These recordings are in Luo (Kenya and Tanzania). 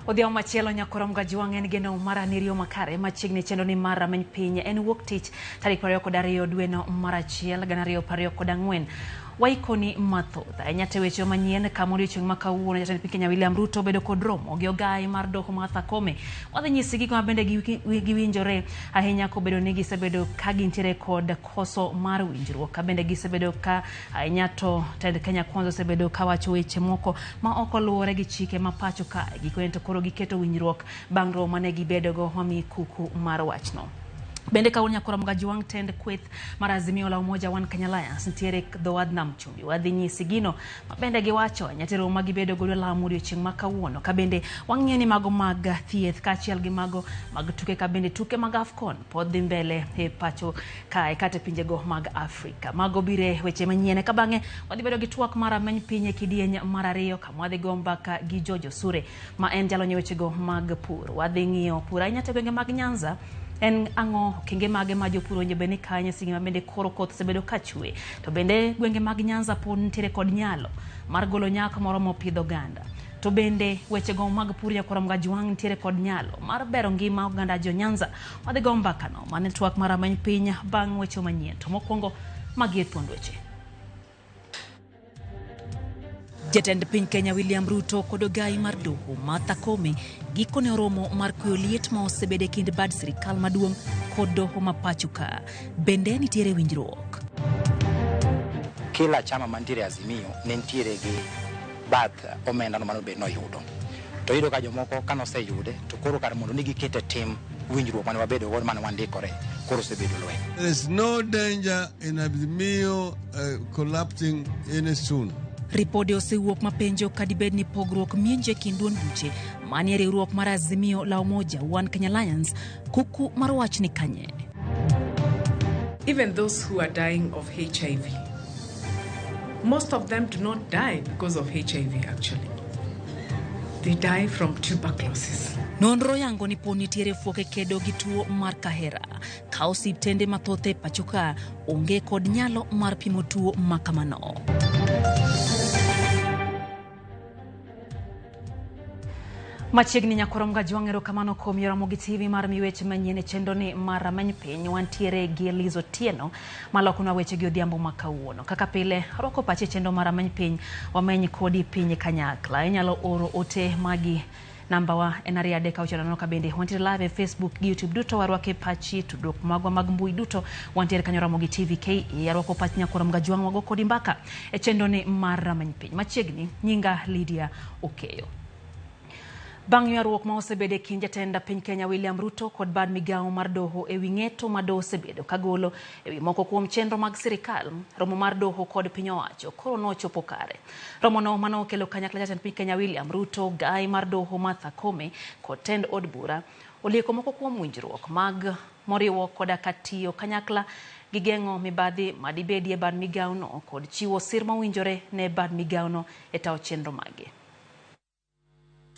Odhiambo machielo nyakorom gajuang en geno mara nirio makare machiegni chendo ni mara many piny en wuok tich tarik 22 dwe no mar achiel 2024 waikoni mathoth anyate weche manyien kama odiochieng' ma kawuono jatend piny Kenya William Ruto bedo kod romo gi ogai mar doho Martha Koome wadhi nyisi gik ma bende giwinjore ahinya kobedo ni gisebedo ka gintiere kod koso mar winjruok ka bende gisebedo ka ahinya to Ted Kenya Kwanza osebedo ka wacho weche moko ma ok oluwore gi chike ma pacho ka gikone to koro giketo winjruok bang' romo mane gibedo go mami kuku mar wachno. Bende ka nyakorom gajuang tend kweth mar Azimio la Umoja One Kenya Alliance ntiere dho wadh chumbi wadhi nyisi gino ma bende giwacho nyatero ma gibedo godo Lamu odiochieng' ma kawuono ka bende wang'eyo ni mago mag thieth kaachiel gi mago mag tuke ka bende tuke mag AFCON pod dhi mbele e pacho kae kata pinje go mag Afrika mago bire weche manyien ka bang'e wadhi bedo gi twak mara many piny e kidieny mar ariyo kama wadhi go mbaka gi Jojo Sure ma en jalony weche go mag pur wadhi ng'iyo pur anyate gwenge mag Nyanza en ang'o kenge mage ma jopur onje bende kanya singi ma bende koro koth sebedo ka chwe to bende gwenge mag Nyanza pod ntiere kod nyalo mar golo nyak moro mopidho ganda to bende weche go mag pur nyakorom gajuang ntiere kod nyalo mar bero ngima oganda jo Nyanza wadhi go mbaka no mane twak mara many piny bang' weche manyien to mokwongo magi thuond weche. Jatend piny Kenya William Ruto kod ogai mar doho Martha Koome gikone oromo mar kuyo liet ma osebede kind bad sirikal maduong' kod doho ma pacho ka bende nitiere winjruok. Kila chama mantiere Azimio ne ntiere gi bath omenda no manobe no yudo to yudo ka jomoko kanoseyude to koro kar mondo ni gikete tim winjruok mane wabedo godo mane wandikore koro osebedo lweny. There is no danger in Azimio collapsing any soon. Ripode osewuok mapenjo kadibed ni pogruok mienje kind duond buche manie riwruok mar Azimio la Umoja One Kenya Alliance kuku mar wach ni kanye. Even those who are dying of HIV, most of them do not die because of HIV actually. They die from tuberculosis. Nonro yango ni poni nitiere fuoke kedo gi tuo mar kahera ka osiptende mathoth e pacho ka onge kod nyalo mar pimo tuo makamano. Machiegni nyakorom gajuang erokamano kuom RAMOGITV mar weche manyien e chendo ni mar many piny wantiere gi Lizo Tieno malokona weche gi odhiambo ma kawuono kaka pile rwako pache chendo mar many piny wameny kodi piny kanyakla inyalo oro ote magi namba wa en 3 ka bende wantiere live e Facebook gi YouTube duto warwake pachi tudruok magwa mag mbui duto wantiere kanyo RAMOGITV KE rwako pach nyakorom gajuang wago kodi mbaka e chendo ni mar many piny machiegni nyinga Lydia Okeyo. Bang' ywaruok ma osebede kind jatend piny Kenya William Ruto kod bad migawo mar doho e wi ng'eto ma doho osebedo kagolo e wi moko kuom chenro mag sirikal romo mar doho kod piny owacho koro nochopo kare. Romo no mano okelo kanyakla jatend piny Kenya William Ruto gai mar doho Martha Koome kod tend od bura olieko moko kuom winjruok mag moriwo koda katiyo kanyakla gi geng'o mibadhi madibedie bad migawo no kod chiwo sir mawinjore ne bad migawo no e tawo chenro mage.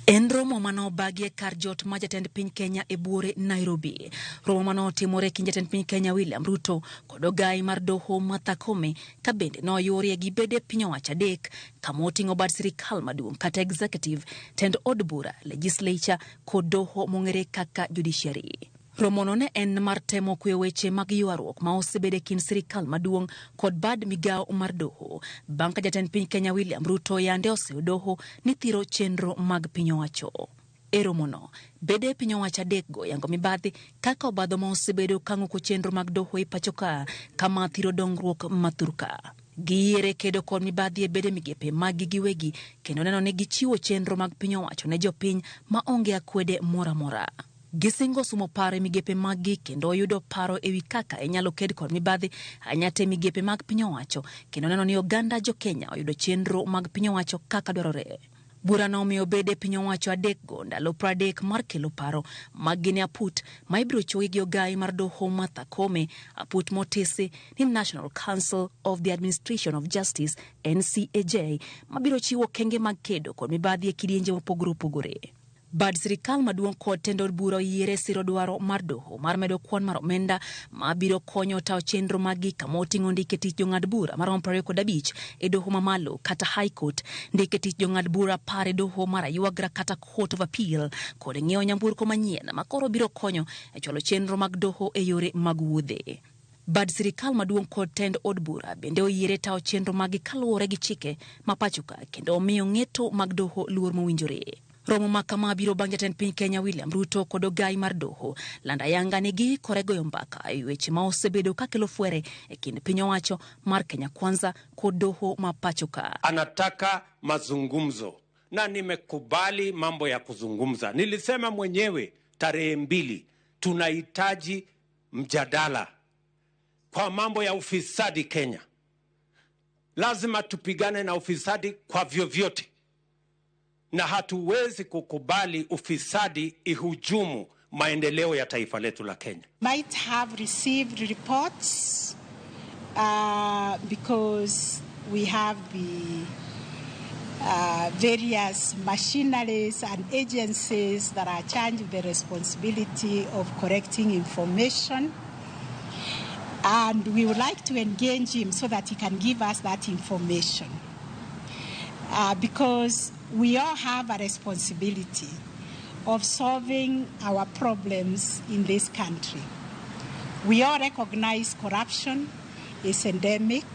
En romo mano bagie kar jot ma jatend piny Kenya e buore Nairobi. Romo mano timore kind jatend piny Kenya William Ruto kod ogai mar doho Martha Koome ka bende no yorie gi bede piny owacho adek kama oting'o bad sirikal maduong' kata executive, tend od bura, legislature kod doho mong'ere kaka judiciary. Romono ne en mar temo kwe weche mag ywaruok ma osebede kind sirikal maduong' kod bad migawo mar doho. Bang' ka jatend piny Kenya William Ruto yande oseo doho ni thiro chenro mag piny owacho. E romono, bede piny owacho adek go yango mibadhi kaka obadho ma osebedo kang'uko chenro mag doho e pacho ka kama thiro dongruok mathurka. Giere kedo kod mibadhi e bede migepe mag giwegi kendo neno ni gichiwo chenro mag piny owacho ne jopiny ma onge akwede mora mora. Gisingo sumo paro migepe magi kendo yudo paro ewi kaka inyalo ked kod mibadhi anyate migepe mag piny owacho kendo neno ni oganda jo Kenya oyudo chenro mag piny owacho kaka dwarore. Bura no omiyo bede piny owacho adek go ndalo 30 mar kelo paro mag gine aput ma ibiro chuogi gi ogai mar doho Martha Koome aput motisi ni National Council of the Administration of Justice NCAJ mabiro chiwo kenge mag kedo kod mibadhi e kidienje mopogore opogore. Bad sirikal maduong' kod tendo bura oyiere siro dwaro mar doho mar medo kwan mar omenda ma biro konyo tawo chenro magi kama oting'o ndike tich jong'ad bura marom 25 e doho mamalo kata High Court, ndike tich jong'ad bura par e doho mar aywagra kata Court of Appeal kod ng'iewo nyamburko manyien ma koro biro konyo e cholo chenro mag doho e yore mag wuodhe. Bad sirikal maduong' kod tend od bura bende oyiere tawo chenro magi kaluwore gi chike ma pachoka kendo omiyo ng'eto mag doho luor mowinjore. Romo makama biro bang' jatend piny Kenya William Ruto kod ogai mar doho landa yanga nigi kore goyo mbaka e weche ma osebedo kakelo fwere e kind piny owacho mar Kenya Kwanza kod doho ma pachoka. Anataka mazungumzo na nimekubali mambo ya kuzungumza. Nilisema mwenyewe tarehe 2 tunahitaji mjadala kwa mambo ya ufisadi Kenya. Lazima tupigane na ufisadi kwa vyovyote. Na hatuwezi kukubali ufisadi ihujumu maendeleo ya taifa letu la Kenya. Might have received reports because we have the various machineries and agencies that are charged with the responsibility of collecting information. And we would like to engage him so that he can give us that information. Because we all have a responsibility of solving our problems in this country. We all recognize corruption is endemic,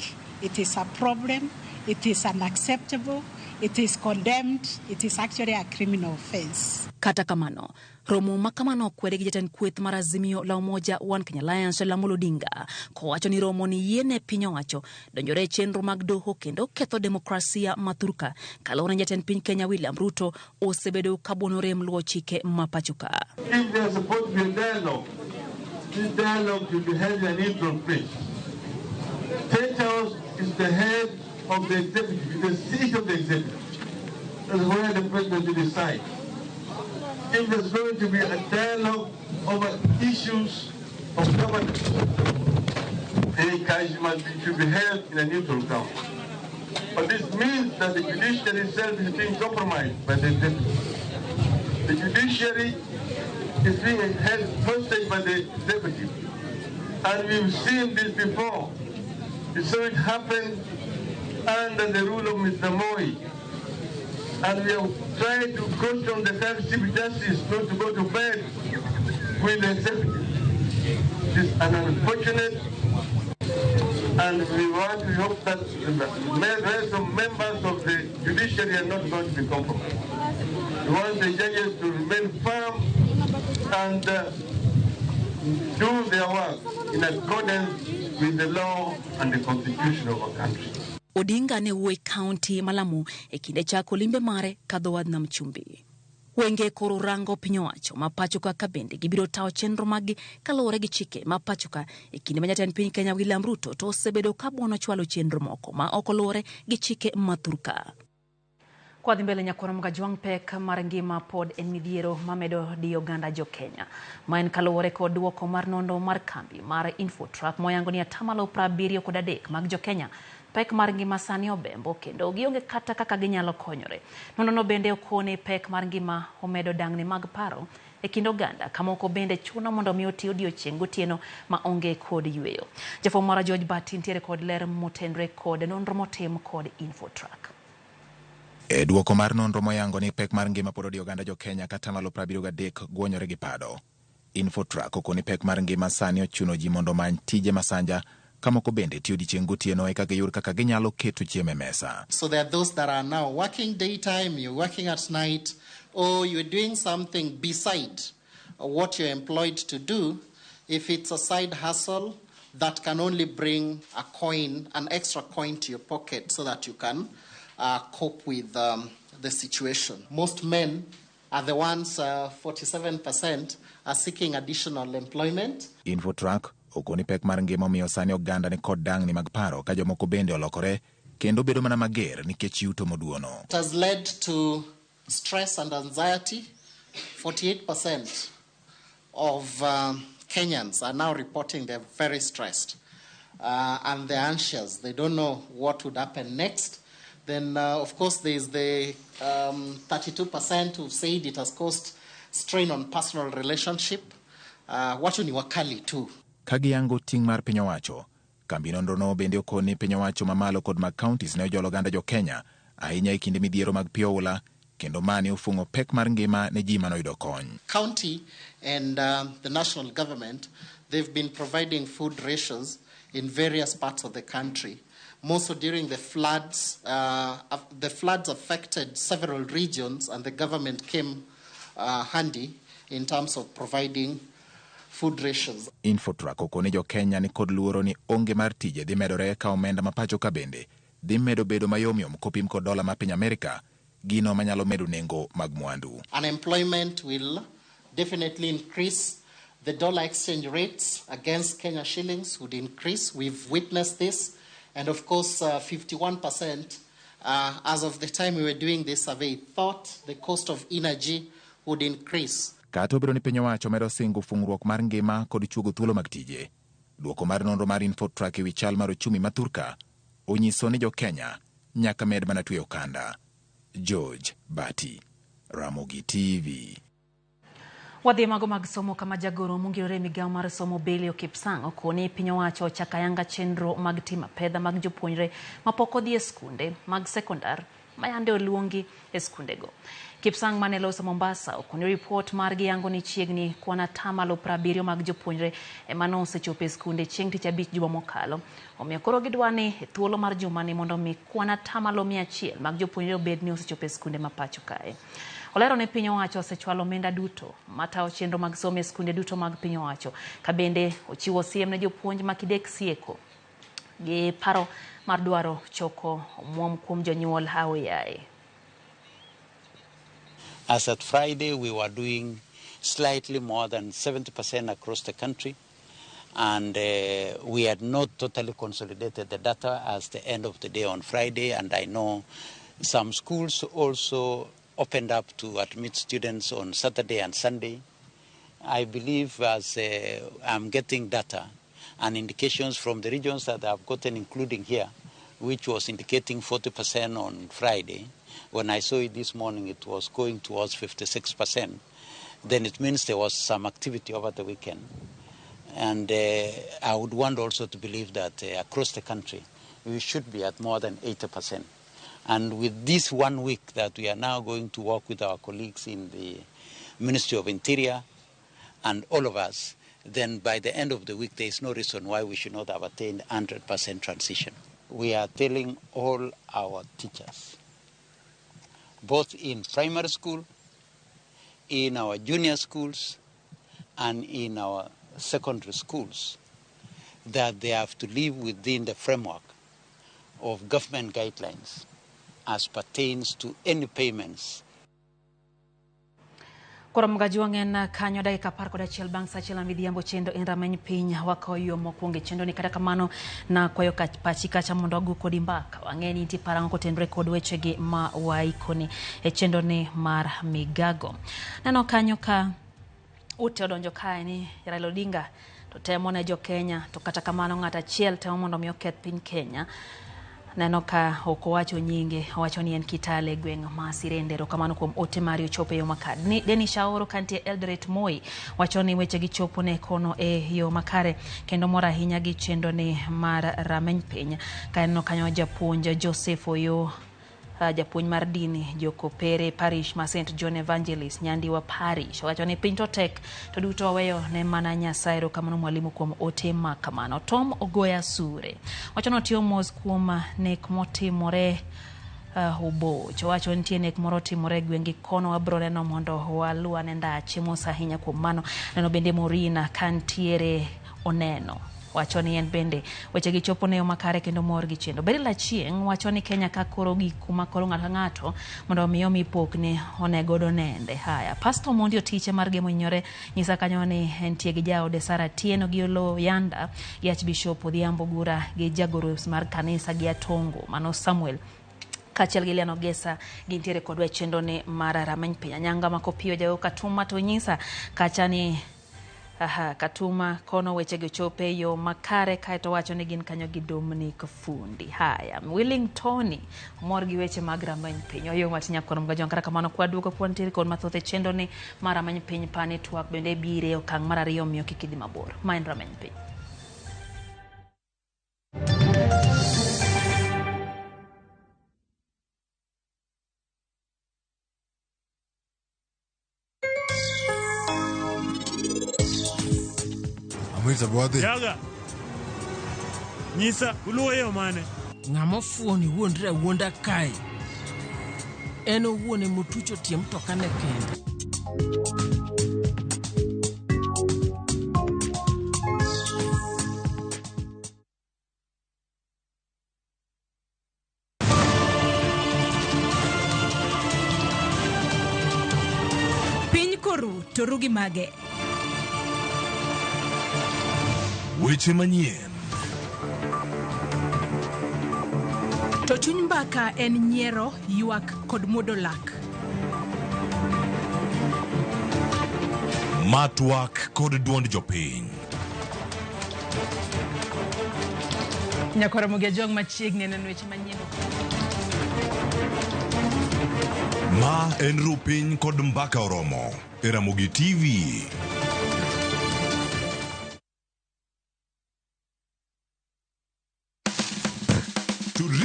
it is a problem, it is unacceptable, it is condemned, it is actually a criminal offense. Kata kamano, romo makamano kwede gi jatend kweth mar Azimio la Umoja One Kenya Alliance la Molodinga kowacho ni romo ni yiene piny owacho donjore chenro mag doho kendo ketho demokrasia mathurka kalore jatend piny Kenya William Ruto osebedo kabuonore mluwo chike ma pachoka. If there is supposed to be a dialogue, this dialogue should be held in a neutral place. State House is the head of the executive, the seat of the executive. That's where the president will decide. If there's going to be a dialogue over issues of governance, the engagement should be held in a neutral ground. But this means that the judiciary itself is being compromised by the executive. The judiciary is being held hostage by the executive. And we've seen this before. We saw it happen under the rule of Mr. Moi. And we have tried to caution the third Chief Justice not to go to bed with the executive. It is an unfortunate, and we hope that the rest of members of the judiciary are not going to be compromised. We want the judges to remain firm and do their work in accordance with the law and the constitution of our country. Odinga ne wuoyi kaunti malamu e kinde chako limbe mare kadho wadh nam chumbi. Wenge koro rango piny owacho ma pachoka ka bende gibiro tawo chenro magi kaluwore gi chike ma pachoka e kinde ma jatend piny Kenya William Ruto to osebedo ka buono chwalo chenro moko ma ok oluwore gi chike mathurka. Kwa dhi mbele nyakoro mga jwang' pek mar ngima pod en midhiero mamedo di oganda jo Kenya. Ma en kaluwore kod duoko mar nondo mar kambi mar Infotrack moyango ni 73% mag jo Kenya pek mar ngima sani obembo kendo gionge kata kaka ginyalo konyore. Nono bende okone pek mar ngima omedo dang'ni mag paro e kind oganda kamoko bende chuno mondo mi oti odiochieng' gotieno ma onge kod yweyo. Jafwambo mara George Bati ntiere kod ler motenre kod nonro motim kod Infotrack. E duoko mar nonro moyango ni pek mar ngima pod odi oganda jo Kenya kata malo 73 gwonyore gi pado. Infotrack okoni pek mar ngima sani ochuno ji mondo many tije masanja kamoko bende tiyo odiochieng' gotieno eka giyud kaka ginyalo keto chiemo e mesa. So there are those that are now working daytime, you're working at night, or you're doing something beside what you're employed to do. If it's a side hustle that can only bring a coin, an extra coin to your pocket so that you can cope with the situation. Most men are the ones, 47%, are seeking additional employment. Infotrack okoni pek mar ngima omiyo sani oganda ni kod dang'ni mag paro ka jomoko bende olokore kendo bedo mana mager nikech yuto moduono. It has led to stress and anxiety. 48% of Kenyans are now reporting they're very stressed and they're anxious. They don't know what would happen next. Then, of course, there's the 32% who said it has caused strain on personal relationship. Wacho ni wakali too. Kagiyango ting' mar piny owacho, kambi nonrono bende okoni piny owacho mamalo kod mag counties ne ojolo oganda jo Kenya ahinya e kinde midhiero mag pi oula, kendo mane ofungo pek mar ngima ne ji manoyudo kony. County and the national government, they've been providing food rations in various parts of the country. Mostly during the floods affected several regions, and the government came handy in terms of providing food rations. Infotrak okone jo Kenya ni kod luoro ni onge mar tije dhi medore ka omenda mapacho ka bende dhi medo bedo mayomyom kopim kod dola ma piny Amerika, gino manyalo medo nengo mag mwandu. Unemployment will definitely increase. The dollar exchange rates against Kenya shillings would increase. We've witnessed this. And of course, 51%, as of the time we were doing this survey, thought the cost of energy would increase. Kato biro ni piny owacho medo singo fungruok mar ngima kod chugo thuolo mag tije. Duoko mar nonro mar Infotrak e wi chal mar ochumi ma Thurka onyiso ni jo Kenya nyaka med mana tweyo kanda. George Bati, Ramogi TV. Wadhi mago mag somo kama jagoro mungirore migao mar somo Belio Kipsang okoni piny owacho chakayanga chenro mag tima pedha mag jopuonjre mapok odhi e skunde mag sekondar mayande oluongi e skundego. Kipsang mane loso Mombasa okoni report mar giyango ni chiegni kwana tamalo 70 mag jopuonjre emano osechopo e skunde chieng' tich abich juma mokalo. Omiyo koro gidwani e thuolo mar juma ni mondo mi kwana tamalo 100 mag jopuonjre obed ni osechopo e skunde mapacho kae. Olero ne piny owacho osechwalo omenda duto matawo chenro mag somo e skunde duto mag piny owacho. Kabende ochiwo siem ne jopuonj makidek sieko gi paro mar dwaro choko omuom kuom jonyuol haoyaye. As at Friday, we were doing slightly more than 70% across the country, and we had not totally consolidated the data as the end of the day on Friday, and I know some schools also opened up to admit students on Saturday and Sunday. I believe as I'm getting data and indications from the regions that I've gotten, including here, which was indicating 40% on Friday. When I saw it this morning, it was going towards 56%. Then it means there was some activity over the weekend. And I would want also to believe that across the country, we should be at more than 80%. And with this 1 week that we are now going to work with our colleagues in the Ministry of Interior and all of us, then by the end of the week, there is no reason why we should not have attained 100% transition. We are telling all our teachers, both in primary school, in our junior schools, and in our secondary schools, that they have to live within the framework of government guidelines as pertains to any payments. Koromoga juangen kanyo dakika 11 bang' saa achiel midhiambo chendo en rameny piny wakoyo mokwongo chendo ni kata kamano na kwayo pachi kacha mondo wagu kodi mbaka wang'eni nitie parang'o kotenore kod wechegi ma waikoni e chendo ni mar migago. Neno kanyo ka ute odonjo kae ni Raila Odinga to temo ne jo Kenya, to kata kamano ng'at achiel temo mondo mi oketh piny Kenya. Neno ka ok owacho nyinge, owacho ni en Kitale gweng' ma Sirendero kamano kuom ote mari ochopo e yo makare. Ni Deni Shaoro kantie Eldoret Moi wacho ni weche gi chopo ne kono e yo makare kendo mora ahinya gi chendo ni mar rameny piny. Ka neno kanyo japuonj Joseph Oyo, japuonj mar dini Jokopere Parish ma St John Evangelist Nyandiwa Parish wacho ni piny to tek to duto waweyo ne mana Nyasaye kamano mwalimu kuom ote ma kamano. Tom Ogoya Sure wacho ni otiyo mos kuom nek motimore Ubocho wacho nitie nek moro timore gwengi kono wabro neno mondo waluwa ne ndache mos ahinya kuom mano. Neno bende Morina kantiere oneno wacho ni en bende weche gi chopo ne yo makare kendo mor gi chendo. Berila Chieng wacho ni Kenya ka koro gi kuma koro ng'ato mondo miyo mipokne onego donende. Haya, Pastor Mondi otiche mar gemo nyore nyisa kanyo ni entie gi jaode Sara Tieno gi Olo Yanda gi Archbishop Odhiambo Gura gi jagoro mar kanisa gi Atongo mano Samuel kachiel gi Liano Gesa gintiere kod wechendo ni mar rameny piny. Nyanga Makopio jago Katuma to nyisa kacha ni Katuma kono weche gochope yo makare kaeto wacho ni gin kanyo gi Dominic Fundi. Haya, Willington mor gi weche mag rameny piny. Oyo wach nyakorom ga jonkara kamano kwa duoko puontir kod mathoth e chendo ni mar rameny piny pane twak bende bire okang' mar ariyo miyo kikidhi mabor. Maen rameny piny. Yaga Nisa uluo yo mane ng'amo fuoni wuondre wuonda kai eno wuone mutucho tiem toka ne kende Piny koru to rugi mage Weche manyien. To chuny mbaka en nyiero, ywak kod muodo lak. Matwak kod duond jopiny. Nyakora mugia jong machiegni neno weche manyien. Ma en rupiny kod mbaka oromo. Ramogi TV.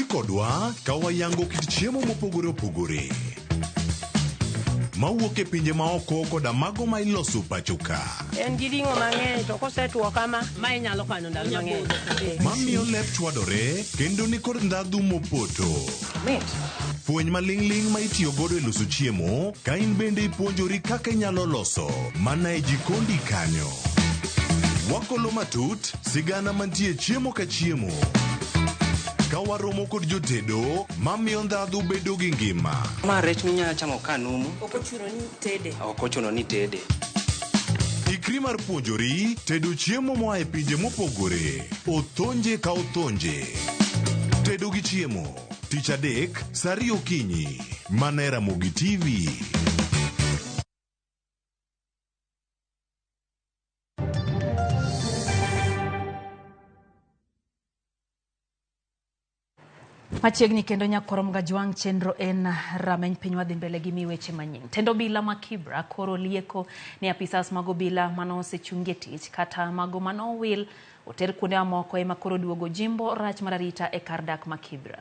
Kodwa kawayango kit chiemo mopogore opogore mawuok e pinje maoko koda mago ma iloso pachoka. En gi ring'o mang'eny to kosetuo kama ma inyalo kano ndalo mang'eny. Mamiyo lep chwadore kendo ni kod ndhadhu mopoto. Fueny maling'ling ma itiyo godo e loso chiemo ka in bende ipuonjori kaka inyalo loso mana e jikondi kanyo. Wakolo matut sigana mantie chiemo ka chiemo. Kawaromo kod jotedo mamiyo ndhadhu bedo gi ngima. Ma rech minyalo chamo kanumu. Okochuno ni tede. Ikri mar puonjori tedo chiemo moa e pinje mopogore. Othonje ka othonje. Tedo gi chiemo. Tich adek, saa 2 okinyi. Mana Ramogi TV. Machiegni kendo nyakorom ga jwang' chenro en rameny piny wadhi mbele gi miweche manyien. Tendo bila ma Kibra koro lieko ni apisas mago bila mano osechungie tich kata mago mano wil oter kuonde mamoko ema koro duogo jimbo rach mararita e kar dak ma Kibra.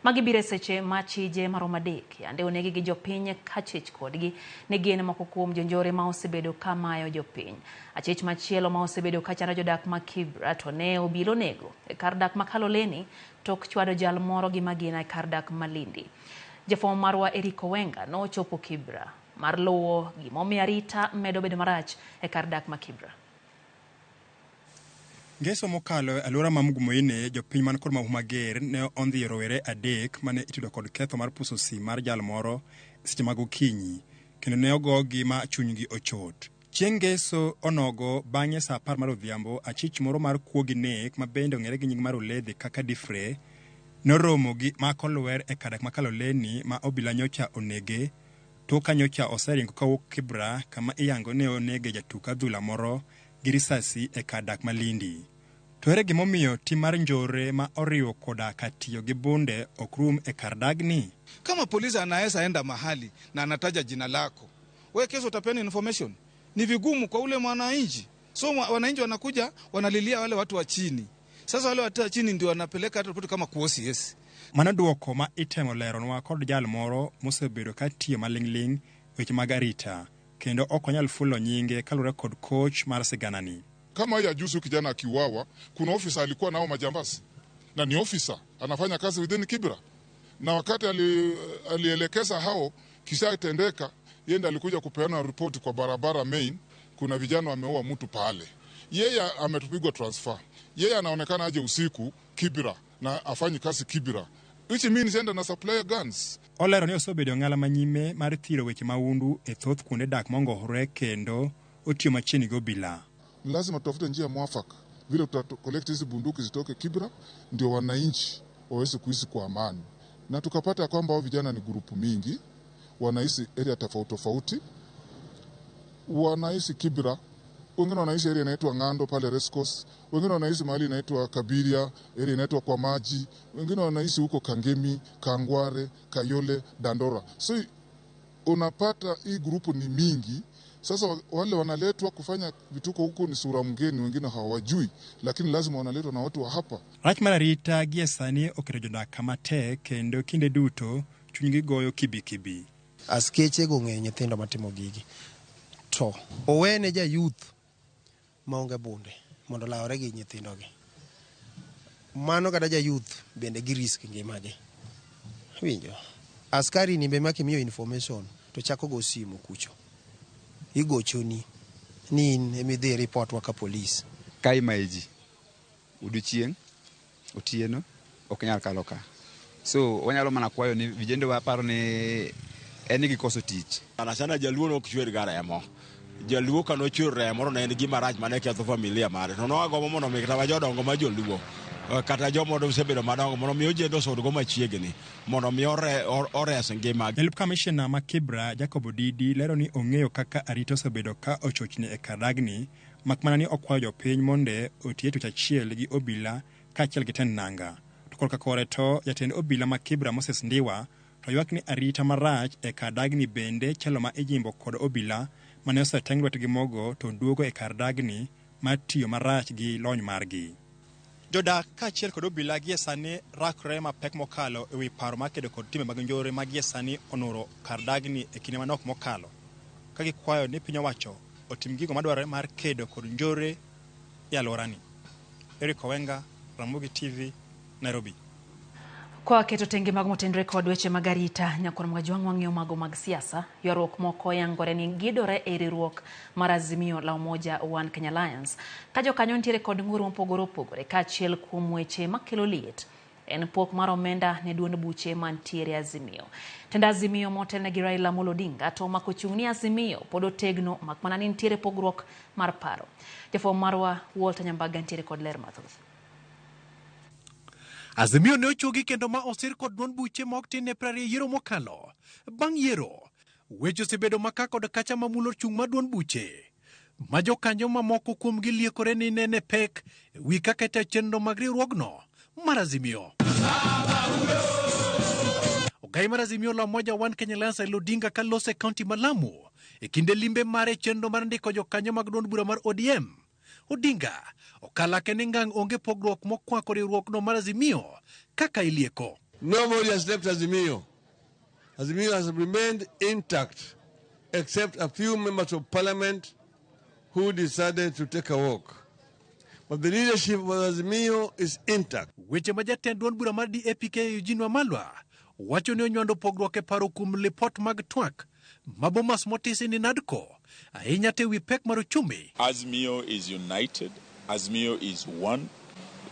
Magi bire seche machije marom adek yande onegi gi jopiny kachich kodgi ne gin moko kuom jonjore ma osebedo kamayo jopiny. Achich machielo ma osebedo kachano jodak ma Kibra to ne obilo nego e kar dak ma Kaloleni tok chwado jal moro gi magina e kar dak Malindi. Jafwambo marwa Eriko Wenga no chopo Kibra mar luwo gimomiyo arita medo bedo marach e kar dak ma Kibra. Ngeso mokalo alura mamgumoine jopiny man kod mahu mager ne ondhi rowere adek mane itudo kod ketho mar puso sim mar jal moro seche mag okinyi kendo ne ogogi ma chunygi ochot. Chieng' ngeso onogo bang'e saa 10 mar odhiambo achich moro mar kuogi nek ma bende ong'ere gi nying mar Oledhi kaka Difre noromo gi Mako Luwer e kadak ma Kaloleni ma obila nyocha onege to kanyocha oseringo kawuok Kibra kama iyango ne onege jatuk adhula moro gi risasi e kadak Malindi. To ere gimomiyo tim mar njore ma oriwo koda katiyo gi bunde okrum e kardagni? Kama polisi anaweza enda mahali na anataja jina lako, wewe kesho utapeana information. Ni vigumu kwa ule mwananchi. So wananchi wanakuja wanalilia wale watu wa chini. Sasa wale watu wa chini ndio wanapeleka hata ripoti kama kuosi yes. Manaduoko ma itemo leronwa kod jal moro mosebedo katiyo maling'ling weche mag arita kendo ok onyal fulo nyinge kalure kod coach mar siganani. Kama ya juzi kijana akiuawa, kuna ofisa alikuwa nao majambazi. Na ni ofisa anafanya kazi within Kibra. Na wakati alielekeza hao kisha tendeka, yeye alikuja kupeana report kwa barabara main, kuna vijana wameua mtu pale. Yeye ametupigwa transfer. Yeye anaonekana aje usiku Kibra na afanyi kazi Kibra. Which means enda na supply guns. Olero ni osebedo ng'ala manyime mar thiro weche maundu e thoth kuonde dak mongohore kendo otiyo machiegni go bila. Lazima tutafute njia mwafaka vile tutakolekti hizi bunduki zitoke Kibra ndio wananchi waweze kuishi kwa amani. Na tukapata kwamba hao vijana ni grupu mingi, wanaishi area tofauti tofauti, wanaishi Kibra wengine wanaishi area inaitwa Ng'ando pale Rescos, wengine wanaishi mahali inaitwa Kabiria, area inaitwa kwa maji, wengine wanaishi huko Kangemi, Kangware, Kayole, Dandora. So unapata hii grupu ni mingi. Sasa wale wanaletwa kufanya vituko huko ni sura mgeni, wengine hawajui, lakini lazima wanaletwa na watu wa hapa. Rach mar arita gie sani oketo jodak kama tek kendo kinde duto chunygi goyo kibi. Askeche go ng'eny nyithindo matimo gigi. To owene ja youth maonge bunde mondo lawre gi nyithindogi. Mano kada ja youth bende gi risk ngimagi. Winjo. Askari ni be makimiyo information to chako go simu kucho. Igochoni ni emidhi report waka police. Kai maiji uduchieng otieno oknyal kaloka. So wanyalo mana kwayo ni vijende wa paro ni eni gikoso tich. Sana jaluo no kchwer garemo. Jaluo kano chwer remo no en gima rach mane ketho familia mare. To no ago mono mi kata jodongo ma joluo. Kata jomo do sebedo madongo mono mi ojendo sod go machiegni mono mi ores ngima. Jalup Commissioner ma Kibra Jacob Odidi lero ni ong'eyo kaka arito osebedo ka ochochni e Kadagni, makmana ni okwayo jopiny monde otie tich achiel gi obila kaachiel gi tend nanga. To korka kore to jatend obila ma Kibra Moses Ndiwa to ywak ni arita marach e Kadagni bende chalo ma ijimbo kod obila mane oseteng lwetgi mogo to duogo e Kadagni matiyo marach gi lony margi. Jodak kaachiel kod obila gie sani rakre mapek mokalo ewi paro makedo kod timbe mag njore ma gie sani onuro Kadagni e kinde manok mokalo, ka gikwayo ni piny owacho otim gigo madwarore mar kedo kod njore e alworani. Eric Owenga, Ramogi TV, Nairobi. Kwa keto tenge mag motendre kod weche mag arita nyakon mga jwang' wang'eyo mago mag siasa, ywaruok moko yangore ni gidore e riwruok mar Azimio la Umoja One Kenya Alliance. Ka jokanyo ntiere kod ng'ur mopogore opogore kaachiel kuom weche makelo liet en pok mar omenda ne duond buche mantiere Azimio. Tend Azimio motelne gi Raila Amolo Odinga to omako chung' ni Azimio pod otegno makmana ni ntiere pogruok mar paro. Jafwambo marwa Walter Nyambaga ntiere kod ler mathoth. Azimio ne ochogi kendo ma osir kod duond buche ma ok tin ne 20 yiero mokalo. Bang' yiero, weche osebedo maka kod kacha mamulo chung' ma duond buche. Ma jokanyo mamoko kuomgi liekore ni nene pek wi kaka ita chenro mag riwruogno mar Azimio. Ogai mar Azimio la Umoja One Kenya Alliance Raila Odinga kalose e kaunti ma Lamu e kinde limbe mare chenro mar ndiko jokanyo mag duond bura mar ODM. Odinga okalake ni ngang' onge pogruok mokwako riwruokno mar Azimio kaka ilieko. Nobody has left Azimio. Azimio has remained intact except a few members of parliament who decided to take a walk. But the leadership of Azimio is intact. Weche ma jatend duond bura mar DAPK Eugene Wamalwa wacho ni onywando pogruok e paro kuom lipot mag twak mabomas motisi ni NADCO ahinya te wi pek mar uchumi. Azimio is united. Azimio is one.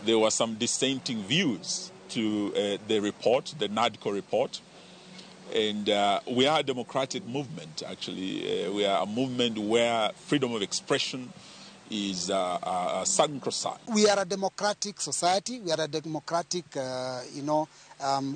There were some dissenting views to the report, the NADCO report. And we are a democratic movement, actually. We are a movement where freedom of expression is sacrosanct. We are a democratic society. We are a democratic,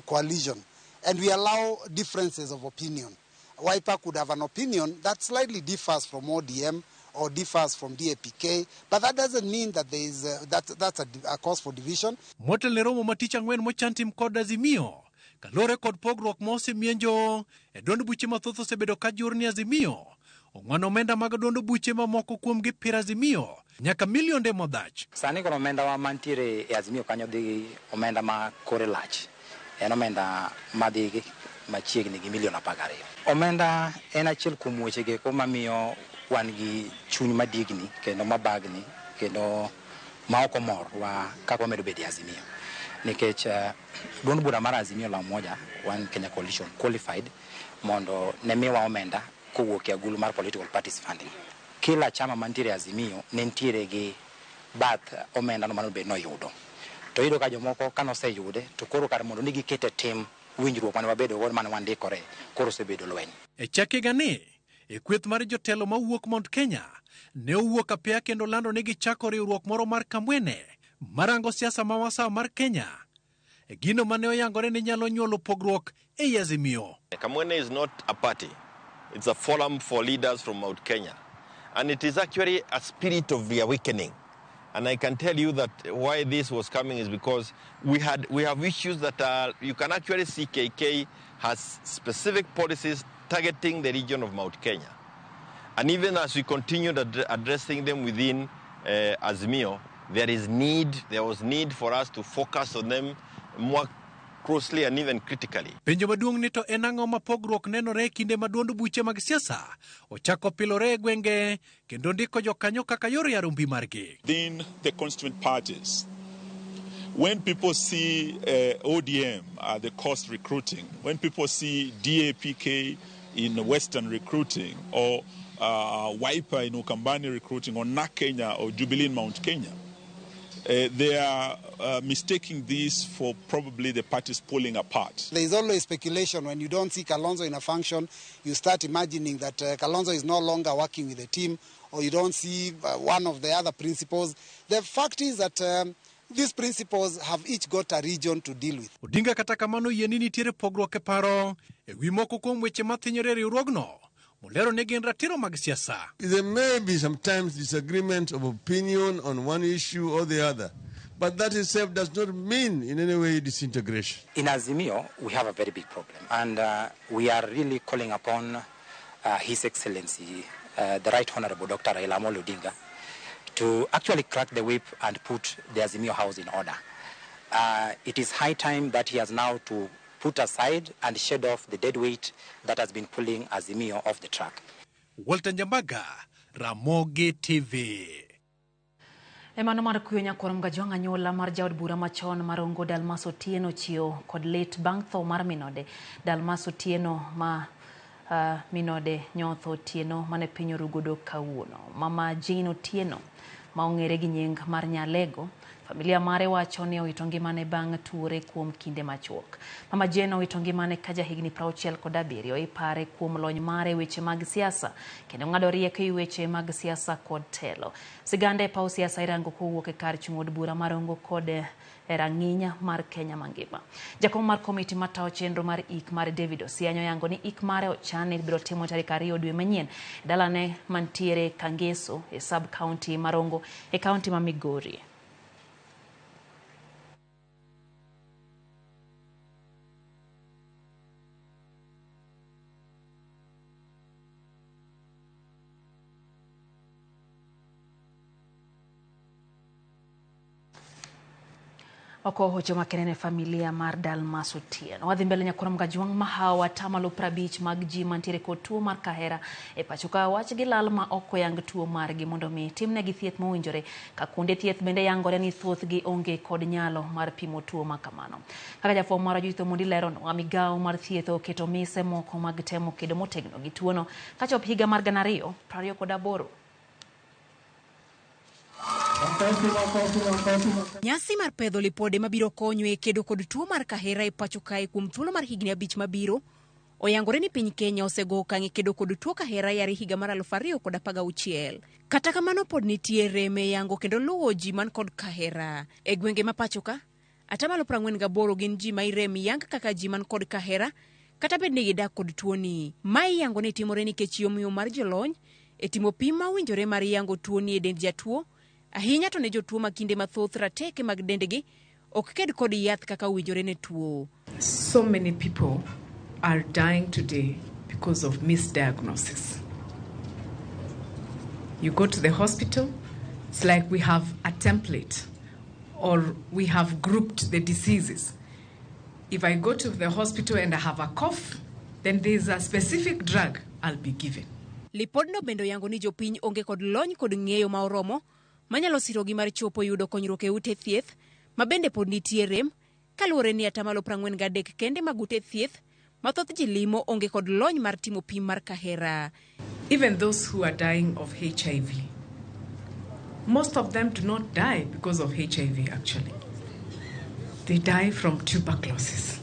coalition. And we allow differences of opinion. Wiper could have an opinion that slightly differs from ODM or differs from DAPK, but that doesn't mean that there is that's a cause for division. Motel ne romo maticha ng'wen mochantim kod Azimio kalore kod pogruok mosemienjo e duond buche mathoth osebedo ka jur ni Azimio ong'wano omenda mag duond buche mamoko kuomgi pira Azimio nyaka milionde modhach. Sani kod omenda wa mantiere e Azimio kanyo dhi omenda ma kore lach en omenda madhi machiegni gi milion 12. Omenda en achiel kuom wechege ko mamiyo wan gi chuny madigni kendo mabagni kendo ma ok omor wa kaka wamedo bedo Azimio. Nikech duond bura mar Azimio la Umoja One Kenya Coalition qualified mondo ne miwa omenda kowuok e agulu mar political parties funding. Kila chama mantiere Azimio ne ntiere gi bath omenda no mano be noyudo. To yudo ka jomoko kanoseyude to koro kar mondo nigi kete tim winjruok mane wabedo godo mane wandikore koro osebedo lweny. E chakega ni e kweth mar jotelo mawuok Mount Kenya ne owuok apia kendo lando ni gichako riwruok moro mar Kamwene marango siasa mawasa mar Kenya. E gino mane oyangore ni nyalo nyuolo pogruok e Azimio. Kamwene is not a party. It's a forum for leaders from Mount Kenya. And it is actually a spirit of reawakening. And I can tell you that why this was coming is because we have issues that you can actually see KK has specific policies targeting the region of Mount Kenya. And even as we continue addressing them within Azimio, there was need for us to focus on them more closely and even critically. Penjo maduong' ni to en ang'o ma pogruok nenore kinde ma duond buche mag siasa ochako pilore e gwenge kendo ndiko jokanyo kaka yor yaro mbi margi. Within the constituent parties, when people see ODM at the coast recruiting, when people see DAPK in Western recruiting, or Wiper in Ukambani recruiting, or NAK Kenya or Jubilee in Mount Kenya, they are mistaking this for probably the parties pulling apart. There is always speculation. When you don't see Kalonzo in a function, you start imagining that Kalonzo is no longer working with the team, or you don't see one of the other principals. The fact is that these principals have each got a region to deal with. Odinga kata kamano yeni nitiere pogruok e paro e wi moko kuom weche mathinyore riwruogno. Molero ne gin ratiro mag siasa. There may be sometimes disagreement of opinion on one issue or the other, but that itself does not mean in any way disintegration. In Azimio, we have a very big problem, and we are really calling upon His Excellency, the Right Honorable Dr. Raila Amolo Odinga, to actually crack the whip and put the Azimio house in order. It is high time that he has now to put aside and shed off the dead weight that has been pulling Azimio off the track. Walter Njambaga, Ramogi TV. Emano mar kuyonya korom ga jonga nyola mar jaod bura machon marongo Dalmaso Tieno chio kod late bang tho mar minode. Dalmaso Tieno ma minode nyotho Tieno mane pinyo rugodo kawuono. Mama Jane Tieno ma ong'ere gi nying mar Nyalego. Familia mare wacho ni owito ngimane bang' tuore kuom kinde machuok. Mama Jane owito ngimane ka jahigni 67 ipare kuom lony mare weche mag siasa kendo ng'ado rieko e weche mag siasa kod telo. Sigande e paw siasa irango kowuok e kar chung' od bura marongo kod rang'inya mar Kenya mangima. Jakom mar komiti matayo chenro mar ik mar David Osianyo yango ni ik mare ochan ni biro timo tarik 2 dwe manyien dalane mantiere Kangeso e sub county Marongo e county ma Migori. Oko hocho makenene familia mar Dalmaso Tieno. Wadhi mbele nyakorom gajuang mahawa tamalo 50 mag ji mantiere kod tuo mar kahera e pachuka wach gi lal ma oko yang tuo margi mondo mi timne gi thieth mowinjore ka kunde thieth bende yangore ni thoth gi onge kod nyalo mar pimo tuo makamano. Kaka jafwambo mar Judith Omondi lero no migawo mar thieth oketo mise moko mag temo kedo motegno gi tuono kachop higa mar 2028. Nyasi mar pedho lipode mabiro konyo e kedo kod tuo mar kahera e pacho kae kuom thuolo mar higni 5 mabiro oyangore ni piny Kenya osego okang' kedo kod tuo kahera yare higa mar 2016. Kata kamano pod nitie reme yango kendo luwo ji man kod kahera e gwenge ma pacho ka. Atamalo 48 gin ji ma irem yang kaka ji man kod kahera kata bed ni gidak kod tuo ni. Mai yango ni timore nikech yomiyo mar jolony e timo pim ma winjore mar yango tuo ni e dend jatuo. Ahinya to ne jotuo makinde mathoth rateke mag dendegi ok ked kod yath kaka winjore ne tuo. So many people are dying today because of misdiagnosis. You go to the hospital, it's like we have a template or we have grouped the diseases. If I go to the hospital and I have a cough, then there's a specific drug I'll be given. Lipodno bendo yango ni jopiny onge kod lony kod ng'eyo ma oromo manyalo sirogi mar chopo yudo konyruok e ute thieth mabende pod nitie rem kaluwore ni atamalo 43 kende mag ute thieth mathoth ji limo onge kod lony mar timo pim mar kahera. Even those who are dying of HIV, most of them do not die because of HIV actually. They die from tuberculosis.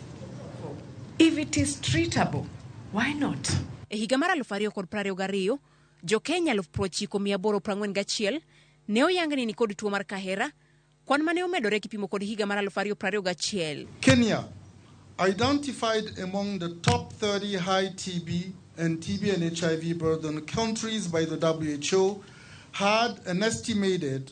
If it is treatable, why not? E higa mar 2022, jo Kenya 9841 ne oyangni ni kod tuo mar kahera, kwan mane omedore kipimo kod higa mar 2021. Kenya identified among the top 30 high TB and TB and HIV burden countries by the WHO had an estimated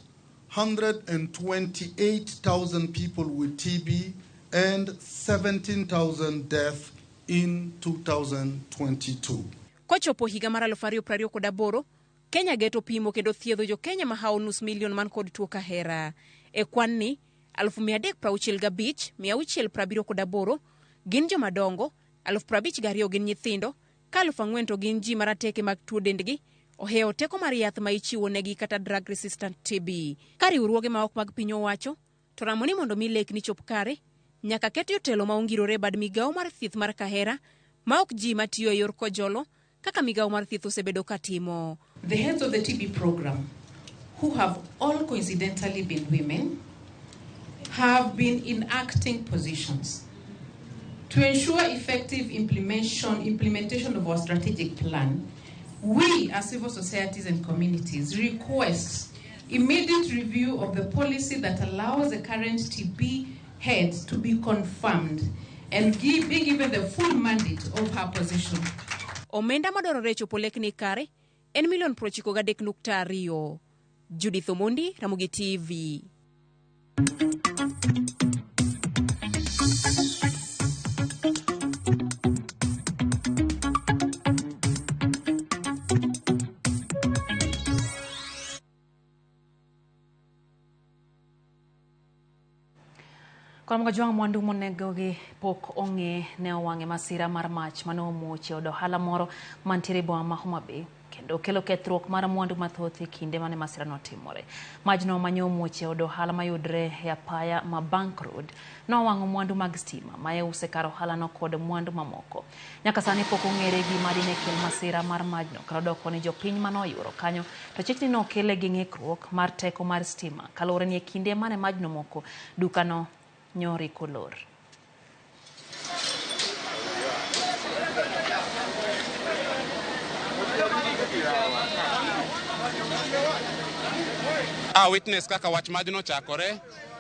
128,000 people with TB and 17,000 deaths in 2022. Kochopo higa mar 2028, Kenya geto pimo kendo thiedho jo Kenya mahao nus milion man kod tuo kahera. E kwan ni 365,678 gin joma dongo, 52,000 gin nyithindo, 4,000 to gin ji marateke mag tuo dendgi oheo teko mar yath ma ichiwo negi kata drug resistant TB. Ka riwruoge ma ok mag piny owacho to ramo ni mondo mi lekni chop kare, nyaka ket jotelo ma ongirore bad migawo mar thieth mar kahera ma ok ji matiyo e yor kojolo kaka migawo mar thieth osebedo katimo. The heads of the TB program, who have all coincidentally been women, have been in acting positions to ensure effective implementation of our strategic plan. We, as civil societies and communities, request immediate review of the policy that allows the current TB heads to be confirmed and be given the full mandate of her position. Omenda madwarore chopo lekni kare en $93.2. Judith Omondi, Ramogi TV. Kwa mga juang mwandu monegogi pok onge ne owange masira mar mach mano omuoche od ohala moro mantiere boma ma Homa Bay kendo kelo kethruok mar mwandu mathoth e kinde mane masira no timore. Majno manyo omuoche od ohala mayudre e apaya ma Bank Road no wango mwandu mag stima ma use kar ohala no kod mwandu mamoko. Nyaka sani pok ong'ere gima dine kel masira mar majno kar doko ni jopiny mano yuro kanyo to chikni no kele gi ng'ikruok mar teko mar stima kalore ni e kinde mane majno moko dukano nyori kolor. Witness kaka wach majno chakore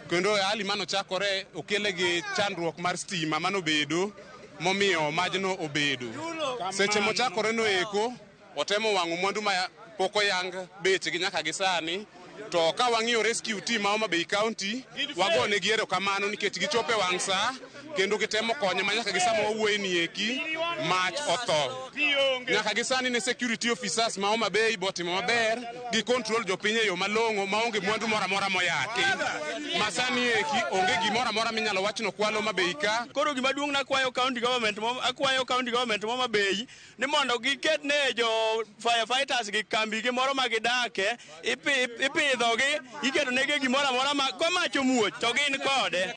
kendo hali mano chakore okele gi chandruok mar stima mano bedo momiyo majno obedo. Seche mochakore no eko otemo wang'o mwandu ma poko yang beche gi nyaka gi sani. To ka wang'iyo rescue team ma Homa Bay County wagone gi erokamano nikech gichope wang' sa kendo gitemo konyo manyaka gi sama wawuoyi ni eki mach otho. Nyaka gi sani ne security officers ma Homa Bay botimo maber gi control jopiny e yo malong'o maonge mwandu moro amora moyaki. Masani eki onge gimoro amora minyalo wachno kwalo Homa Bay ka. Koro gima duong' akwayo county government Homa Bay ni mondo giket ne jo firefighters gi kambi gi moro ma gidake ipidhogi iketo negi gimoro amora ma mach omuoch to gin kode.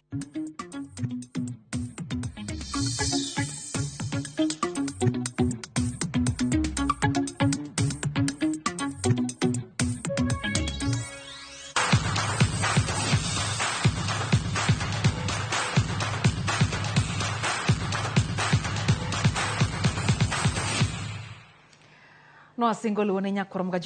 No asingo luone nyakorom ga